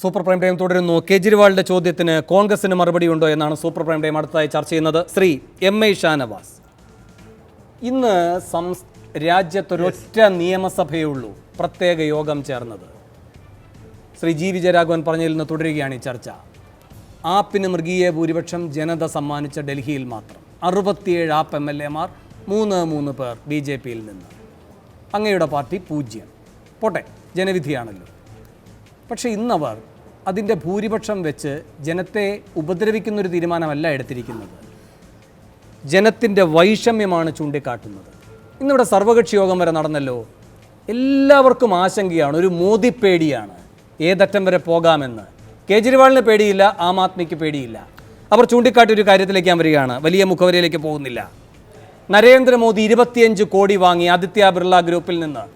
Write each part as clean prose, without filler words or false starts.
Super prime time തുടരുന്നു. കേജ്രിവാളിന്റെ ചോദ്യത്തിന് കോൺഗ്രസിന് മറുപടി ഉണ്ടോ എന്നാണ് സൂപ്പർ പ്രൈം ടൈം അടുത്തതായി ചർച്ച ചെയ്യുന്നത്. ശ്രീ എം.ഐ. ഷാനവാസ്, ഇന്ന് രാജ്യത്തൊരൊറ്റ നിയമസഭയേ ഉള്ളൂ പ്രത്യേക യോഗം ചേർന്നത്. ശ്രീ ജി വിജയരാഘവൻ പറഞ്ഞതിൽ നിന്ന് തുടരുകയാണ് ഈ ചർച്ച. ആപ്പിന് മൃഗീയ ഭൂരിപക്ഷം ജനത സമ്മാനിച്ച ഡൽഹിയിൽ മാത്രം 67 ആപ്പ് MLA-മാർ, 3 പേർ BJP-യിൽ നിന്ന്. അങ്ങയുടെ പാർട്ടി 0. പോട്ടെ, ജനവിധിയാണല്ലോ. പക്ഷേ ഇന്നവർ അതിൻ്റെ ഭൂരിപക്ഷം വെച്ച് ജനത്തെ ഉപദ്രവിക്കുന്നൊരു തീരുമാനമല്ല എടുത്തിരിക്കുന്നത്. ജനത്തിൻ്റെ വൈഷമ്യമാണ് ചൂണ്ടിക്കാട്ടുന്നത്. ഇന്നിവിടെ സർവകക്ഷി യോഗം വരെ നടന്നല്ലോ. എല്ലാവർക്കും ആശങ്കയാണ്, ഒരു മോദി പേടിയാണ്, ഏതറ്റം വരെ പോകാമെന്ന്. കേജ്രിവാളിന് പേടിയില്ല, ആം ആദ്മിക്ക് പേടിയില്ല. അവർ ചൂണ്ടിക്കാട്ടിയ ഒരു കാര്യത്തിലേക്ക് ഞാൻ വരികയാണ്, വലിയ മുഖവരയിലേക്ക് പോകുന്നില്ല. നരേന്ദ്രമോദി 25 കോടി വാങ്ങി ആദിത്യ ബിർള ഗ്രൂപ്പിൽ നിന്ന്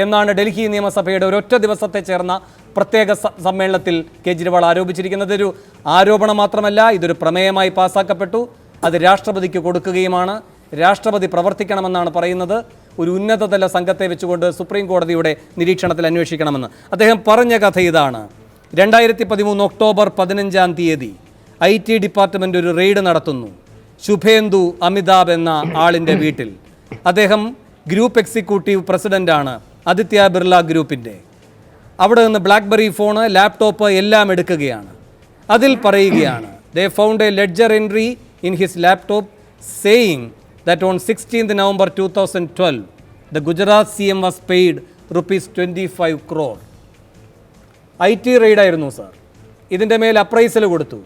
എന്നാണ് ഡൽഹി നിയമസഭയുടെ ഒരൊറ്റ ദിവസത്തെ ചേർന്ന പ്രത്യേക സമ്മേളനത്തിൽ കേജ്രിവാൾ ആരോപിച്ചിരിക്കുന്നത്. ഒരു ആരോപണം മാത്രമല്ല, ഇതൊരു പ്രമേയമായി പാസ്സാക്കപ്പെട്ടു. അത് രാഷ്ട്രപതിക്ക് കൊടുക്കുകയുമാണ്. രാഷ്ട്രപതി പ്രവർത്തിക്കണമെന്നാണ് പറയുന്നത്. ഒരു ഉന്നതതല സംഘത്തെ വെച്ചുകൊണ്ട് സുപ്രീം കോടതിയുടെ നിരീക്ഷണത്തിൽ അന്വേഷിക്കണമെന്ന് അദ്ദേഹം പറഞ്ഞ കഥ ഇതാണ്. 2013 ഒക്ടോബർ 15 IT ഡിപ്പാർട്ട്മെൻറ്റ് ഒരു റെയ്ഡ് നടത്തുന്നു ശുഭേന്ദു അമിതാഭ് എന്ന ആളിൻ്റെ വീട്ടിൽ. അദ്ദേഹം ഗ്രൂപ്പ് എക്സിക്യൂട്ടീവ് പ്രസിഡൻ്റാണ് ആദിത്യ ബിർള ഗ്രൂപ്പിൻ്റെ. അവിടെ നിന്ന് ബ്ലാക്ക്ബെറി ഫോണ്, ലാപ്ടോപ്പ് എല്ലാം എടുക്കുകയാണ്. അതിൽ പറയുകയാണ്, they found a ledger entry in his laptop saying that on 16th November 2012 the Gujarat CM was paid ₹25 crore. IT റെയ്ഡായിരുന്നു സാർ. ഇതിൻ്റെ മേൽ അപ്രൈസൽ കൊടുത്തു.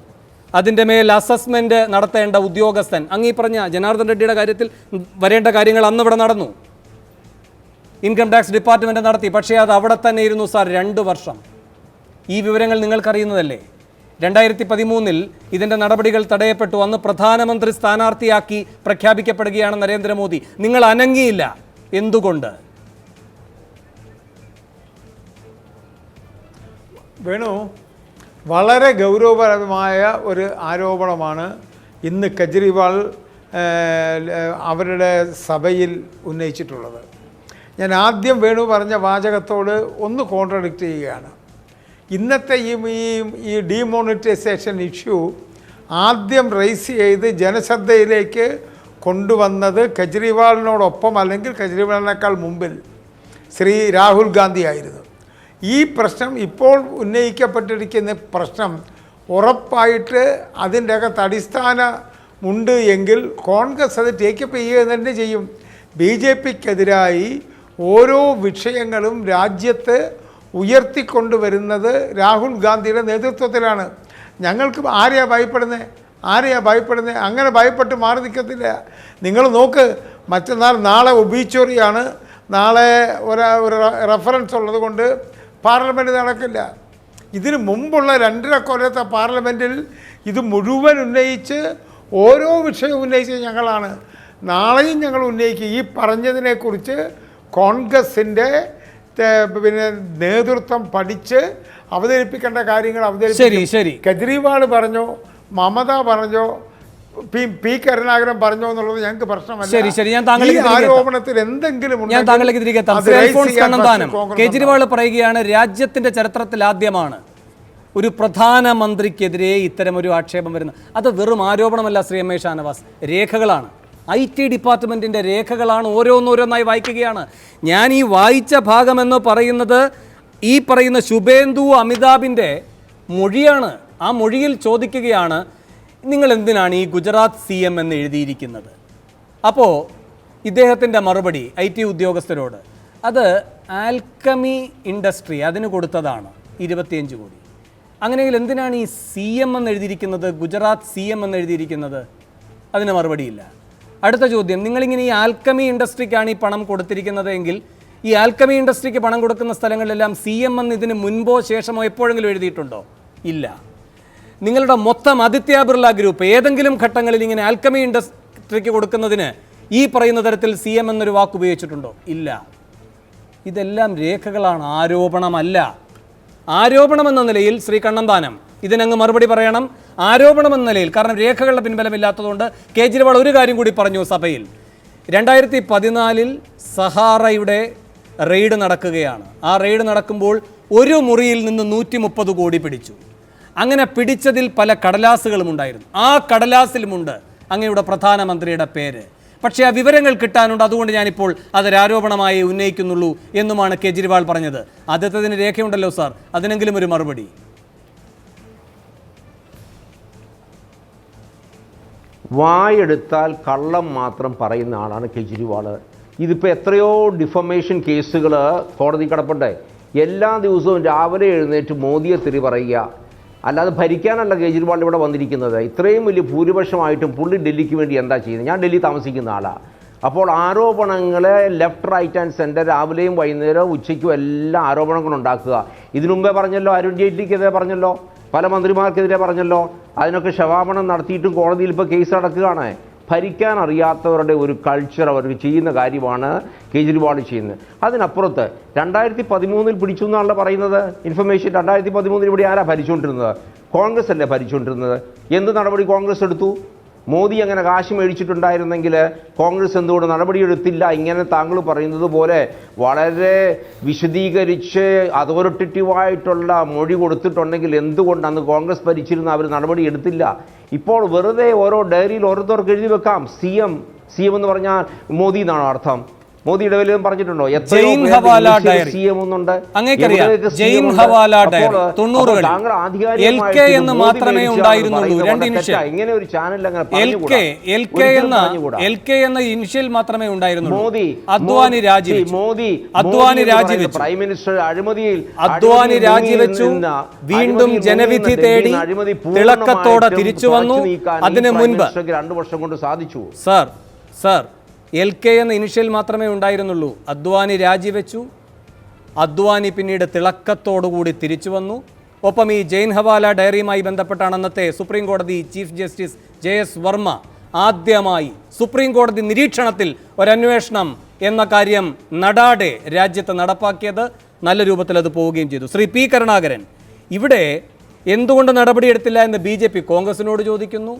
അതിൻ്റെ മേൽ അസസ്മെൻറ്റ് നടത്തേണ്ട ഉദ്യോഗസ്ഥൻ, അങ്ങീ പറഞ്ഞ ജനാർദ്ദൻ റെഡ്ഡിയുടെ കാര്യത്തിൽ വരേണ്ട കാര്യങ്ങൾ അന്ന് ഇവിടെ നടന്നു. ഇൻകം ടാക്സ് ഡിപ്പാർട്ട്മെൻറ്റ് നടത്തി. പക്ഷേ അത് അവിടെ തന്നെ ഇരുന്നു സാർ 2 വർഷം. ഈ വിവരങ്ങൾ നിങ്ങൾക്കറിയുന്നതല്ലേ. 2013 ഇതിൻ്റെ നടപടികൾ തടയപ്പെട്ടു. അന്ന് പ്രധാനമന്ത്രി സ്ഥാനാർത്ഥിയാക്കി പ്രഖ്യാപിക്കപ്പെടുകയാണ് നരേന്ദ്രമോദി. നിങ്ങൾ അനങ്ങിയില്ല. എന്തുകൊണ്ട്? വേണു, വളരെ ഗൗരവപരമായ ഒരു ആരോപണമാണ് ഇന്ന് കെജ്രിവാൾ അവരുടെ സഭയിൽ ഉന്നയിച്ചിട്ടുള്ളത്. ഞാൻ ആദ്യം വേണു പറഞ്ഞ വാചകത്തോട് ഒന്ന് കോൺട്രഡിക്റ്റ് ചെയ്യുകയാണ്. ഇന്നത്തെ ഈ ഡിമോണിറ്റൈസേഷൻ ഇഷ്യൂ ആദ്യം റേസ് ചെയ്ത് ജനശ്രദ്ധയിലേക്ക് കൊണ്ടുവന്നത് കെജ്രിവാളിനോടൊപ്പം അല്ലെങ്കിൽ കെജ്രിവാളിനേക്കാൾ മുമ്പിൽ ശ്രീ രാഹുൽ ഗാന്ധി ആയിരുന്നു. ഈ പ്രശ്നം ഇപ്പോൾ ഉന്നയിക്കപ്പെട്ടിരിക്കുന്ന പ്രശ്നം ഉറപ്പായിട്ട് അതിൻ്റെ അകത്ത് അടിസ്ഥാനമുണ്ട് എങ്കിൽ കോൺഗ്രസ് അത് ടേക്കപ്പ് ചെയ്യുക തന്നെ ചെയ്യും. BJP-ക്കെതിരായി ഓരോ വിഷയങ്ങളും രാജ്യത്ത് ഉയർത്തിക്കൊണ്ടുവരുന്നത് രാഹുൽ ഗാന്ധിയുടെ നേതൃത്വത്തിലാണ്. ഞങ്ങൾക്ക് ആരെയാണ് ഭയപ്പെടുന്നത്? അങ്ങനെ ഭയപ്പെട്ട് മാറി നിൽക്കത്തില്ല. നിങ്ങൾ നോക്ക്, നാളെ ഒബീച്ചോറിയാണ്. നാളെ ഒരു റെഫറൻസ് ഉള്ളത് കൊണ്ട് പാർലമെൻറ്റ് നടക്കില്ല. ഇതിന് മുമ്പുള്ള 2.5 കൊല്ലത്തെ പാർലമെൻറ്റിൽ ഇത് മുഴുവൻ ഉന്നയിച്ച് ഓരോ വിഷയവും ഉന്നയിച്ച് ഞങ്ങളാണ്. നാളെയും ഞങ്ങൾ ഉന്നയിക്കും. ഈ പറഞ്ഞതിനെക്കുറിച്ച് കോൺഗ്രസിൻ്റെ നേതൃത്വം പഠിച്ച് അവതരിപ്പിക്കേണ്ട കാര്യങ്ങൾ അവതരിപ്പിക്കും. കെജ്രിവാൾ പറഞ്ഞോ, മമത പറഞ്ഞോ, പി കരുണാകരൻ പറഞ്ഞോ എന്നുള്ളത് ഞങ്ങൾക്ക് പ്രശ്നമല്ല. ഈ ആരോപണത്തിൽ എന്തെങ്കിലും കേജ്രിവാൾ പറയുകയാണ്, രാജ്യത്തിന്റെ ചരിത്രത്തിൽ ആദ്യമാണ് ഒരു പ്രധാനമന്ത്രിക്കെതിരെ ഇത്തരമൊരു ആക്ഷേപം വരുന്നത്. അത് വെറും ആരോപണമല്ല ശ്രീ എം.ഐ. ഷാനവാസ്, രേഖകളാണ്. IT ഡിപ്പാർട്ട്മെൻറ്റിൻ്റെ രേഖകളാണ്. ഓരോന്നോരോന്നായി വായിക്കുകയാണ്. ഞാൻ ഈ വായിച്ച ഭാഗമെന്ന് പറയുന്നത് ഈ പറയുന്ന ശുഭേന്ദു അമിതാഭിൻ്റെ മൊഴിയാണ്. ആ മൊഴിയിൽ ചോദിക്കുകയാണ്, നിങ്ങൾ എന്തിനാണ് ഈ ഗുജറാത്ത് CM എന്ന് എഴുതിയിരിക്കുന്നത്? അപ്പോൾ ഇദ്ദേഹത്തിൻ്റെ മറുപടി IT ഉദ്യോഗസ്ഥരോട്, അത് ആൽക്കമി ഇൻഡസ്ട്രി അതിന് കൊടുത്തതാണ് 25 കോടി. അങ്ങനെയെങ്കിൽ എന്തിനാണ് ഈ CM എന്ന് എഴുതിയിരിക്കുന്നത്, ഗുജറാത്ത് CM എന്ന് എഴുതിയിരിക്കുന്നത്? അതിന് മറുപടിയില്ല. അടുത്ത ചോദ്യം, നിങ്ങളിങ്ങനെ ഈ ആൽക്കമി ഇൻഡസ്ട്രിക്കാണ് ഈ പണം കൊടുത്തിരിക്കുന്നത് എങ്കിൽ ഈ ആൽക്കമി ഇൻഡസ്ട്രിക്ക് പണം കൊടുക്കുന്ന സ്ഥലങ്ങളിലെല്ലാം CM എന്ന് ഇതിന് മുൻപോ ശേഷമോ എപ്പോഴെങ്കിലും എഴുതിയിട്ടുണ്ടോ? ഇല്ല. നിങ്ങളുടെ മൊത്തം ആദിത്യ ബിർള ഗ്രൂപ്പ് ഏതെങ്കിലും ഘട്ടങ്ങളിൽ ഇങ്ങനെ ആൽക്കമി ഇൻഡസ്ട്രിക്ക് കൊടുക്കുന്നതിന് ഈ പറയുന്ന തരത്തിൽ CM എന്നൊരു വാക്ക് ഉപയോഗിച്ചിട്ടുണ്ടോ? ഇല്ല. ഇതെല്ലാം രേഖകളാണ്, ആരോപണമല്ല. ആരോപണമെന്ന നിലയിൽ ശ്രീ കണ്ണന്താനം ഇതിനങ്ങ് മറുപടി പറയണം. ആരോപണമെന്ന നിലയിൽ, കാരണം രേഖകളുടെ പിൻബലമില്ലാത്തതുകൊണ്ട് കേജ്രിവാൾ ഒരു കാര്യം കൂടി പറഞ്ഞു സഭയിൽ. 2014 സഹാറയുടെ റെയ്ഡ് നടക്കുകയാണ്. ആ റെയ്ഡ് നടക്കുമ്പോൾ ഒരു മുറിയിൽ നിന്ന് 130 കോടി പിടിച്ചു. അങ്ങനെ പിടിച്ചതിൽ പല കടലാസുകളും ഉണ്ടായിരുന്നു. ആ കടലാസിലുമുണ്ട് അങ്ങയുടെ പ്രധാനമന്ത്രിയുടെ പേര്. പക്ഷേ ആ വിവരങ്ങൾ കിട്ടാനുണ്ട്, അതുകൊണ്ട് ഞാനിപ്പോൾ അതൊരാരോപണമായി ഉന്നയിക്കുന്നുള്ളൂ എന്നുമാണ് കേജ്രിവാൾ പറഞ്ഞത്. ആദ്യത്തേതിന് രേഖയുണ്ടല്ലോ സാർ, അതിനെങ്കിലും ഒരു മറുപടി. വായെടുത്താൽ കള്ളം മാത്രം പറയുന്ന ആളാണ് കേജ്രിവാൾ. ഇതിപ്പോൾ എത്രയോ ഡിഫമേഷൻ കേസുകൾ കോടതി കിടപ്പുണ്ട്. എല്ലാ ദിവസവും രാവിലെ എഴുന്നേറ്റ് മോദിയെ തെറി പറയുക, അല്ലാതെ ഭരിക്കാനല്ല കേജ്രിവാൾ ഇവിടെ വന്നിരിക്കുന്നത്. ഇത്രയും വലിയ ഭൂരിപക്ഷമായിട്ടും പുള്ളി ഡൽഹിക്ക് വേണ്ടി എന്താ ചെയ്യുന്നത്? ഞാൻ ഡൽഹി താമസിക്കുന്ന ആളാണ്. അപ്പോൾ ആരോപണങ്ങളെ ലെഫ്റ്റ് റൈറ്റ് ആൻഡ് സെൻറ്റർ രാവിലെയും വൈകുന്നേരവും ഉച്ചയ്ക്കും എല്ലാം ആരോപണങ്ങളുണ്ടാക്കുക. ഇതിനു മുമ്പേ പറഞ്ഞല്ലോ, അരുൺ ജെയ്റ്റ്ലിക്കെതിരെ പറഞ്ഞല്ലോ, പല മന്ത്രിമാർക്കെതിരെ പറഞ്ഞല്ലോ. അതിനൊക്കെ ക്ഷമാപണം നടത്തിയിട്ടും കോടതിയിൽ ഇപ്പോൾ കേസ് നടക്കുകയാണ്. ഭരിക്കാൻ അറിയാത്തവരുടെ ഒരു കൾച്ചർ അവർക്ക് ചെയ്യുന്ന കാര്യമാണ് കേജ്രിവാൾ ചെയ്യുന്നത്. അതിനപ്പുറത്ത് 2013 പിടിച്ചു എന്നാണല്ലോ പറയുന്നത് ഇൻഫർമേഷൻ. 2013 ഇവിടെ ആരാ ഭരിച്ചുകൊണ്ടിരുന്നത്? കോൺഗ്രസ് അല്ലേ ഭരിച്ചുകൊണ്ടിരുന്നത്? എന്ത് നടപടി കോൺഗ്രസ് എടുത്തു? മോദി അങ്ങനെ കാശ് മേടിച്ചിട്ടുണ്ടായിരുന്നെങ്കിൽ കോൺഗ്രസ് എന്തുകൊണ്ട് നടപടിയെടുത്തില്ല? ഇങ്ങനെ താങ്കൾ പറയുന്നത് പോലെ വളരെ വിശദീകരിച്ച് അതോറിറ്റേറ്റീവായിട്ടുള്ള മൊഴി കൊടുത്തിട്ടുണ്ടെങ്കിൽ എന്തുകൊണ്ട് അന്ന് കോൺഗ്രസ് ഭരിച്ചിരുന്ന അവർ നടപടി എടുത്തില്ല? ഇപ്പോൾ വെറുതെ ഓരോ ഡയറിയിൽ ഓരോരുത്തർക്ക് എഴുതി വെക്കാം സി എം എന്ന് പറഞ്ഞാൽ മോദി എന്നാണോ അർത്ഥം? മോദിയുടെ വല്ലതും പറഞ്ഞിട്ടുണ്ടോ? എന്ന് മാത്രമേ ഉണ്ടായിരുന്നുള്ളൂ. ഇങ്ങനെ ഒരു ചാനൽ എന്ന ഇനിഷ്യൽ മാത്രമേ ഉണ്ടായിരുന്നുള്ളൂ. അദ്വാനി രാജിവെച്ചു. പ്രൈം മിനിസ്റ്റർ അഴിമതിയിൽ അദ്വാനി രാജിവെച്ചു. വീണ്ടും ജനവിധി തേടി തിളക്കത്തോടെ തിരിച്ചു വന്നു. അതിനു മുൻപ് 2 വർഷം കൊണ്ട് സാധിച്ചു. സാർ LK എന്ന ഇനിഷ്യൽ മാത്രമേ ഉണ്ടായിരുന്നുള്ളൂ. അദ്വാനി രാജിവെച്ചു. അദ്വാനി പിന്നീട് തിളക്കത്തോടുകൂടി തിരിച്ചു വന്നു. ഒപ്പം ഈ ജെയിൻ ഹവാല ഡയറിയുമായി ബന്ധപ്പെട്ടാണ് അന്നത്തെ സുപ്രീം കോടതി ചീഫ് ജസ്റ്റിസ് JS വർമ്മ ആദ്യമായി സുപ്രീം കോടതി നിരീക്ഷണത്തിൽ ഒരന്വേഷണം എന്ന കാര്യം നടാടെ രാജ്യത്ത് നടപ്പാക്കിയത്. നല്ല രൂപത്തിൽ അത് പോവുകയും ചെയ്തു. ശ്രീ P കരുണാകരൻ, ഇവിടെ എന്തുകൊണ്ട് നടപടിയെടുത്തില്ല എന്ന് BJP കോൺഗ്രസിനോട് ചോദിക്കുന്നു.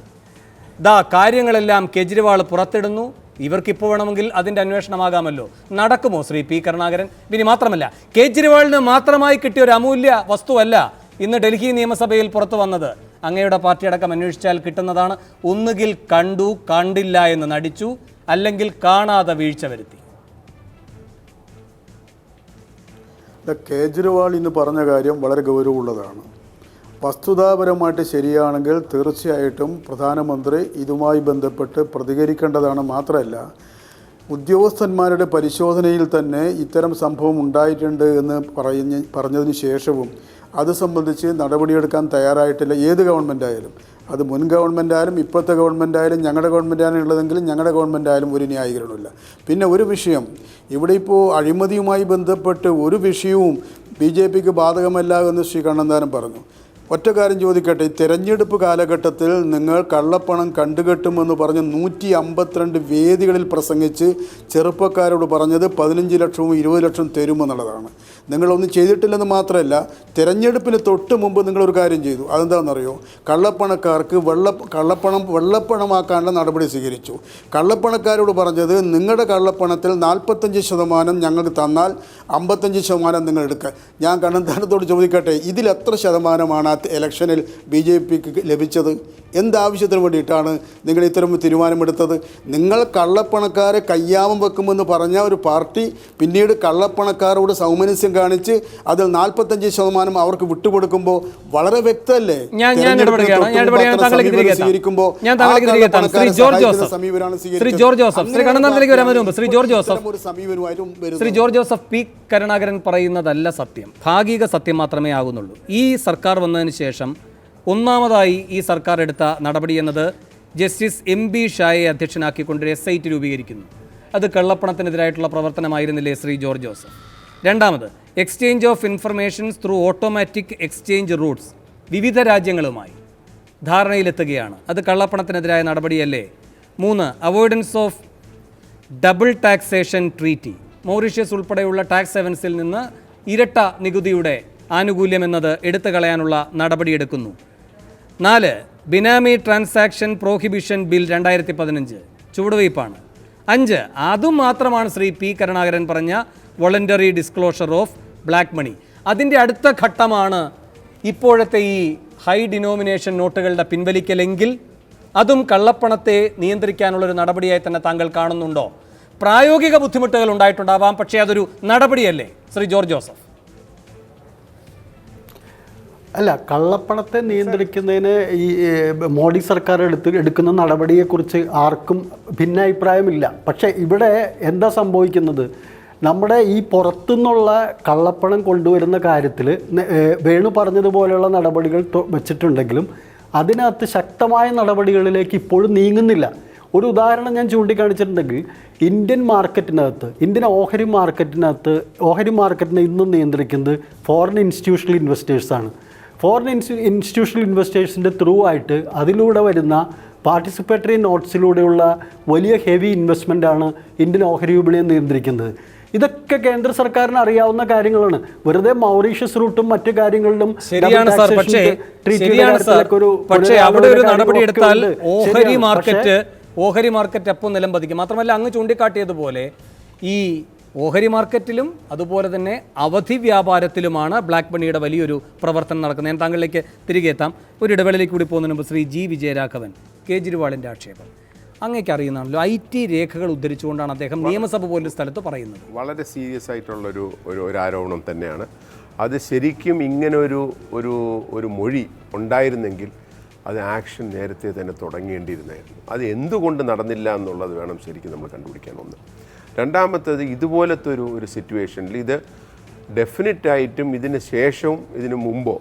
കാര്യങ്ങളെല്ലാം കേജ്രിവാൾ പുറത്തിടുന്നു. ഇവർക്കിപ്പോൾ വേണമെങ്കിൽ അതിൻ്റെ അന്വേഷണമാകാമല്ലോ. നടക്കുമോ ശ്രീ P കരുണാകരൻ? ഇനി മാത്രമല്ല, കേജ്രിവാളിന് മാത്രമായി കിട്ടിയ ഒരു അമൂല്യ വസ്തുവല്ല ഇന്ന് ഡൽഹി നിയമസഭയിൽ പുറത്തു വന്നത്. അങ്ങയുടെ പാർട്ടി അടക്കം അന്വേഷിച്ചാൽ കിട്ടുന്നതാണ്. ഒന്നുകിൽ കണ്ടു, കണ്ടില്ല എന്ന് നടിച്ചു, അല്ലെങ്കിൽ കാണാതെ വീഴ്ച വരുത്തി. കേജ്രിവാൾ ഇന്ന് പറഞ്ഞ കാര്യം വളരെ ഗൗരവമുള്ളതാണ്. വസ്തുതാപരമായിട്ട് ശരിയാണെങ്കിൽ തീർച്ചയായിട്ടും പ്രധാനമന്ത്രി ഇതുമായി ബന്ധപ്പെട്ട് പ്രതികരിക്കേണ്ടതാണ്. മാത്രമല്ല, ഉദ്യോഗസ്ഥന്മാരുടെ പരിശോധനയിൽ തന്നെ ഇത്തരം സംഭവം ഉണ്ടായിട്ടുണ്ട് എന്ന് പറഞ്ഞതിന് ശേഷവും അത് സംബന്ധിച്ച് നടപടിയെടുക്കാൻ തയ്യാറായിട്ടില്ല ഏത് ഗവൺമെൻറ്റായാലും. അത് മുൻ ഗവൺമെൻറ്റായാലും ഇപ്പോഴത്തെ ഗവൺമെൻറ്റായാലും ഞങ്ങളുടെ ഗവൺമെൻറ്റാണ് ഉള്ളതെങ്കിലും ഞങ്ങളുടെ ഗവൺമെൻറ്റായാലും ഒരു ന്യായീകരണമില്ല. പിന്നെ ഒരു വിഷയം, ഇവിടെ ഇപ്പോൾ അഴിമതിയുമായി ബന്ധപ്പെട്ട് ഒരു വിഷയവും BJPക്ക് ബാധകമല്ല എന്ന് ശ്രീ കണ്ണന്താനം പറഞ്ഞു. ഒറ്റ കാര്യം ചോദിക്കട്ടെ, ഈ തെരഞ്ഞെടുപ്പ് കാലഘട്ടത്തിൽ നിങ്ങൾ കള്ളപ്പണം കണ്ടുകെട്ടുമെന്ന് പറഞ്ഞ് 152 വേദികളിൽ പ്രസംഗിച്ച് ചെറുപ്പക്കാരോട് പറഞ്ഞത് 15 ലക്ഷവും 20 ലക്ഷവും തരുമെന്നുള്ളതാണ്. നിങ്ങളൊന്നും ചെയ്തിട്ടില്ലെന്ന് മാത്രമല്ല, തെരഞ്ഞെടുപ്പിന് തൊട്ട് മുമ്പ് നിങ്ങളൊരു കാര്യം ചെയ്തു. അതെന്താണെന്നറിയോ? കള്ളപ്പണക്കാർക്ക് വെള്ളപ്പണമാക്കാനുള്ള നടപടി സ്വീകരിച്ചു. കള്ളപ്പണക്കാരോട് പറഞ്ഞത് നിങ്ങളുടെ കള്ളപ്പണത്തിൽ 45% ഞങ്ങൾക്ക് തന്നാൽ 55% നിങ്ങൾ എടുക്കുക. ഞാൻ കണ്ണന്താനത്തോട് ചോദിക്കട്ടെ, ഇതിൽ എത്ര ശതമാനമാണ് ഇലക്ഷനിൽ BJPക്ക് ലഭിച്ചത്? എന്താവശ്യത്തിന് വേണ്ടിയിട്ടാണ് നിങ്ങൾ ഇത്തരം തീരുമാനമെടുത്തത്? നിങ്ങൾ കള്ളപ്പണക്കാരെ കയ്യാമം വെക്കുമെന്ന് പറഞ്ഞ ഒരു പാർട്ടി പിന്നീട് കള്ളപ്പണക്കാരോട് സൗമനസ്യം കാണിച്ച് അതിൽ 45% അവർക്ക് വിട്ടുകൊടുക്കുമ്പോൾ വളരെ വ്യക്തമല്ലേ? ശ്രീ ജോർജ് ജോസഫ്, P കരുണാകരൻ പറയുന്നതല്ല സത്യം, ഭാഗിക സത്യം മാത്രമേ ആകുന്നുള്ളൂ. ഈ സർക്കാർ വന്നതിന് ശേഷം ഒന്നാമതായി ഈ സർക്കാർ എടുത്ത നടപടി എന്നത് ജസ്റ്റിസ് MB ഷായെ അധ്യക്ഷനാക്കിക്കൊണ്ട് SIT രൂപീകരിക്കുന്നു. അത് കള്ളപ്പണത്തിനെതിരായിട്ടുള്ള പ്രവർത്തനമായിരുന്നില്ലേ ശ്രീ ജോർജ് ജോസഫ്? രണ്ടാമത്, exchange of informations through automatic exchange routes വിവിധ രാജ്യങ്ങളുമായി ധാരണയിലെത്തുകയാണ്. അത് കള്ളപ്പണത്തിനെതിരായ നടപടിയല്ലേ? 3, avoidance of double taxation treaty. Mauritius ഉൾപ്പെടെയുള്ള ടാക്സ് ഹെവൻസിൽ നിന്ന് ഇരട്ട നികുതിയുടെ ആനുകൂല്യം എന്നത് എടുത്തു കളയാനുള്ള നടപടിയെടുക്കുന്നു. 4, ബിനാമി ട്രാൻസാക്ഷൻ പ്രോഹിബിഷൻ ബിൽ 2015 ചുവടുവയ്പ്പാണ്. 5, അതും മാത്രമാണ് ശ്രീ P കരുണാകരൻ പറഞ്ഞ voluntary disclosure of black money. അതിൻ്റെ അടുത്ത ഘട്ടമാണ് ഇപ്പോഴത്തെ ഈ ഹൈ ഡിനോമിനേഷൻ നോട്ടുകളുടെ പിൻവലിക്കലെങ്കിൽ അതും കള്ളപ്പണത്തെ നിയന്ത്രിക്കാനുള്ളൊരു നടപടിയായി തന്നെ താങ്കൾ കാണുന്നുണ്ടോ? പ്രായോഗിക ബുദ്ധിമുട്ടുകൾ ഉണ്ടായിട്ടുണ്ടാവാം, പക്ഷേ അതൊരു നടപടിയല്ലേ ശ്രീ ജോർജ് ജോസഫ്? അല്ല, കള്ളപ്പണത്തെ നിയന്ത്രിക്കുന്നതിന് ഈ മോഡി സർക്കാർ എടുക്കുന്ന നടപടിയെക്കുറിച്ച് ആർക്കും ഭിന്നാഭിപ്രായമില്ല. പക്ഷേ ഇവിടെ എന്താ സംഭവിക്കുന്നത്, നമ്മുടെ ഈ പുറത്തുനിന്നുള്ള കള്ളപ്പണം കൊണ്ടുവരുന്ന കാര്യത്തിൽ വേണു പറഞ്ഞതുപോലെയുള്ള നടപടികൾ വെച്ചിട്ടുണ്ടെങ്കിലും അതിനകത്ത് ശക്തമായ നടപടികളിലേക്ക് ഇപ്പോഴും നീങ്ങുന്നില്ല. ഒരു ഉദാഹരണം ഞാൻ ചൂണ്ടിക്കാണിച്ചിട്ടുണ്ടെങ്കിൽ, ഇന്ത്യൻ മാർക്കറ്റിനകത്ത്, ഇന്ത്യൻ ഓഹരി മാർക്കറ്റിനെ ഇന്നും നിയന്ത്രിക്കുന്നത് ഫോറിൻ ഇൻസ്റ്റിറ്റ്യൂഷണൽ ഇൻവെസ്റ്റേഴ്സാണ്. ഫോറിൻ ഇൻസ്റ്റിറ്റ്യൂഷണൽ ഇൻവെസ്റ്റേഴ്സിൻ്റെ ത്രൂ ആയിട്ട് അതിലൂടെ വരുന്ന പാർട്ടിസിപ്പേറ്ററി നോട്ട്സിലൂടെയുള്ള വലിയ ഹെവി ഇൻവെസ്റ്റ്മെൻറ്റാണ് ഇന്ത്യൻ ഓഹരി വിപണിയെ നിയന്ത്രിക്കുന്നത്. ഇതൊക്കെ കേന്ദ്ര സർക്കാരിന് അറിയാവുന്ന കാര്യങ്ങളാണ്. വെറുതെ മൗറീഷ്യസ് റൂട്ടും മറ്റു കാര്യങ്ങളിലും ശരിയാണ് സാർ. പക്ഷേ അവിടെ ഒരു നടപടി എടുത്താൽ ഓഹരി മാർക്കറ്റ് എപ്പോൾ നിലം പതിക്കും. മാത്രമല്ല, അങ്ങ് ചൂണ്ടിക്കാട്ടിയതുപോലെ ഈ ഓഹരി മാർക്കറ്റിലും അതുപോലെ തന്നെ അവധി വ്യാപാരത്തിലുമാണ് ബ്ലാക്ക് മണിയുടെ വലിയൊരു പ്രവർത്തനം നടക്കുന്നത്. ഞാൻ താങ്കളിലേക്ക് തിരികെ എത്താം. ഒരു ഇടവേളയിലേക്ക് കൂടി പോകുന്നതിന് മുമ്പ് ശ്രീ ജി വിജയരാഘവൻ, കേജ്രിവാളിൻ്റെ ആക്ഷേപം അങ്ങേക്ക് അറിയുന്നതാണല്ലോ. IT രേഖകൾ ഉദ്ധരിച്ചുകൊണ്ടാണ് അദ്ദേഹം നിയമസഭ പോലൊരു സ്ഥലത്ത് പറയുന്നത്. വളരെ സീരിയസ് ആയിട്ടുള്ളൊരു ഒരു ആരോപണം തന്നെയാണ് അത്. ശരിക്കും ഇങ്ങനെ ഒരു മൊഴി ഉണ്ടായിരുന്നെങ്കിൽ അത് ആക്ഷൻ നേരത്തെ തന്നെ തുടങ്ങേണ്ടിയിരുന്നായിരുന്നു. അത് എന്തുകൊണ്ട് നടന്നില്ല എന്നുള്ളത് വേണം ശരിക്കും നമ്മൾ കണ്ടുപിടിക്കാൻ. ഒന്ന്. രണ്ടാമത്തേത്, ഇതുപോലത്തെ ഒരു സിറ്റുവേഷനിൽ ഇത് ഡെഫിനറ്റായിട്ടും ഇതിന് ശേഷവും ഇതിന് മുമ്പോ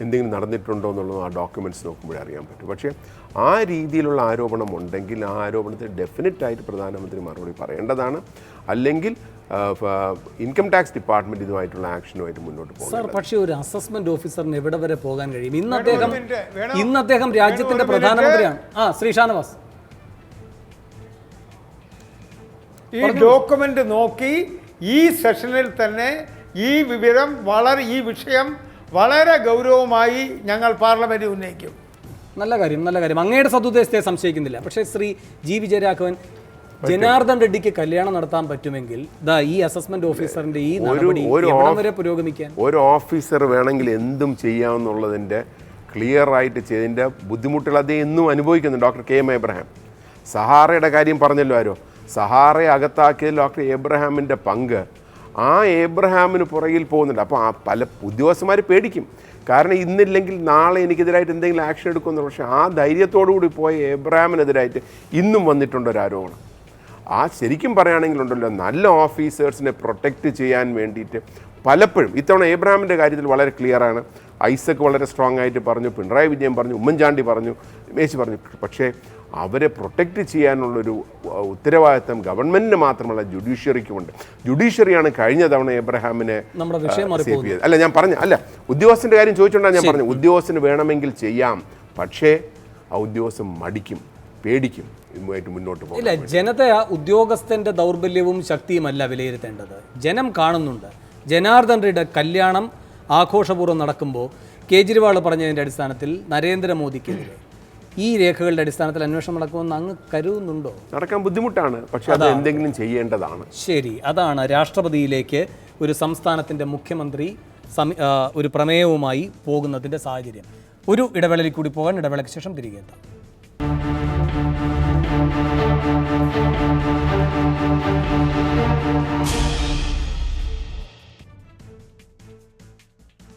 എന്തെങ്കിലും നടന്നിട്ടുണ്ടോ എന്നുള്ളത് ആ ഡോക്യുമെൻറ്റ്സ് നോക്കുമ്പോഴേ അറിയാൻ പറ്റും. പക്ഷേ ആ രീതിയിലുള്ള ആരോപണം ഉണ്ടെങ്കിൽ ആ ആരോപണത്തിന് ഡെഫിനറ്റായിട്ട് പ്രധാനമന്ത്രി മറുപടി പറയേണ്ടതാണ്. അല്ലെങ്കിൽ ഇൻകം ടാക്സ് ഡിപ്പാർട്ട്മെൻറ്റ് ഇതുമായിട്ടുള്ള ആക്ഷനുമായിട്ട് മുന്നോട്ട് പോകും. സാർ, പക്ഷേ ഒരു അസസ്മെന്റ് ഓഫീസറിന് എവിടെ വരെ പോകാൻ കഴിയും? ഇന്ന് അദ്ദേഹം രാജ്യത്തിന്റെ പ്രധാനമന്ത്രിയാണ്. ശ്രീ ഷാനവാസ്, ഈ ഡോക്യുമെന്റ് നോക്കി ഈ സെഷനിൽ തന്നെ ഈ വിഷയം വളരെ ഗൗരവമായി ഞങ്ങൾ പാർലമെന്റിൽ ഉന്നയിക്കും. നല്ല കാര്യം. അങ്ങയുടെ സതുദ്ദേശത്തെ സംശയിക്കുന്നില്ല. പക്ഷേ ശ്രീ ജി വിജയരാഘവൻ, ജനാർദ്ദൻ റെഡ്ഡിക്ക് കല്യാണം നടത്താൻ പറ്റുമെങ്കിൽ ഈ അസസ്മെന്റ് ഓഫീസറിന്റെ ഈ നടപടി എവിടെ വരെ പുരോഗമിക്കാൻ? ഒരു ഓഫീസർ വേണമെങ്കിൽ എന്തും ചെയ്യാമെന്നുള്ളതിൻ്റെ ക്ലിയർ ആയിട്ട് ചെയ്തതിൻ്റെ ബുദ്ധിമുട്ടുകൾ അദ്ദേഹം എന്നും അനുഭവിക്കുന്നു. ഡോക്ടർ KM എബ്രഹാം സഹാറയുടെ കാര്യം പറഞ്ഞല്ലോ. ആരോ സഹാറയെ അകത്താക്കിയതിൽ ഡോക്ടർ എബ്രഹാമിൻ്റെ പങ്ക്, ആ എബ്രഹാമിന് പുറകിൽ പോകുന്നുണ്ട്. അപ്പോൾ പല ഉദ്യോഗസ്ഥന്മാർ പേടിക്കും. കാരണം ഇന്നില്ലെങ്കിൽ നാളെ എനിക്കെതിരായിട്ട് എന്തെങ്കിലും ആക്ഷൻ എടുക്കുമെന്ന്. പക്ഷേ ആ ധൈര്യത്തോടു കൂടി പോയ എബ്രഹാമിനെതിരായിട്ട് ഇന്നും വന്നിട്ടുണ്ടൊരാരോപണം. ശരിക്കും പറയുകയാണെങ്കിലുണ്ടല്ലോ, നല്ല ഓഫീസേഴ്സിനെ പ്രൊട്ടക്റ്റ് ചെയ്യാൻ വേണ്ടിയിട്ട് പലപ്പോഴും ഇത്തവണ എബ്രഹാമിൻ്റെ കാര്യത്തിൽ വളരെ ക്ലിയറാണ്. ഐസക് വളരെ സ്ട്രോങ് ആയിട്ട് പറഞ്ഞു, പിണറായി വിജയൻ പറഞ്ഞു, ഉമ്മൻചാണ്ടി പറഞ്ഞു, രമേശ് പറഞ്ഞു. പക്ഷേ അവരെ പ്രൊട്ടക്റ്റ് ചെയ്യാനുള്ളൊരു ഉത്തരവാദിത്തം ഗവൺമെൻറ്റിന് മാത്രമല്ല ജുഡീഷ്യറിക്കുമുണ്ട്. ജുഡീഷ്യറിയാണ് കഴിഞ്ഞ തവണ എബ്രഹാമിനെ സേവ് ചെയ്തത്. ഞാൻ പറഞ്ഞു, ഉദ്യോഗസ്ഥൻ്റെ കാര്യം ചോദിച്ചുകൊണ്ടാണ് ഞാൻ പറഞ്ഞു. ഉദ്യോഗസ്ഥന് വേണമെങ്കിൽ ചെയ്യാം, പക്ഷേ ആ ഉദ്യോഗസ്ഥൻ മടിക്കും, പേടിക്കും, ഇതുമായിട്ട് മുന്നോട്ട് പോകും. ഇല്ല, ജനത ഉദ്യോഗസ്ഥൻ്റെ ദൗർബല്യവും ശക്തിയുമല്ല വിലയിരുത്തേണ്ടത്. ജനം കാണുന്നുണ്ട്. ജനാർദ്ദൻ റെഡ്ഡിയുടെ കല്യാണം ആഘോഷപൂർവ്വം നടക്കുമ്പോൾ കേജ്രിവാൾ പറഞ്ഞതിൻ്റെ അടിസ്ഥാനത്തിൽ നരേന്ദ്രമോദിക്കെതിരെ ഈ രേഖകളുടെ അടിസ്ഥാനത്തിൽ അന്വേഷണം നടക്കുമെന്ന് അങ്ങ് കരുതുന്നുണ്ടോ? നടക്കാൻ ബുദ്ധിമുട്ടാണ്, പക്ഷേ അത് എന്തെങ്കിലും ചെയ്യേണ്ടതാണ്. ശരി, അതാണ് രാഷ്ട്രപതിയിലേക്ക് ഒരു സംസ്ഥാനത്തിൻ്റെ മുഖ്യമന്ത്രി ഒരു പ്രമേയവുമായി പോകുന്നതിൻ്റെ സാഹചര്യം. ഒരു ഇടവേളയിൽ കൂടി പോകാൻ, ഇടവേളയ്ക്ക് ശേഷം തിരികെ എത്താം.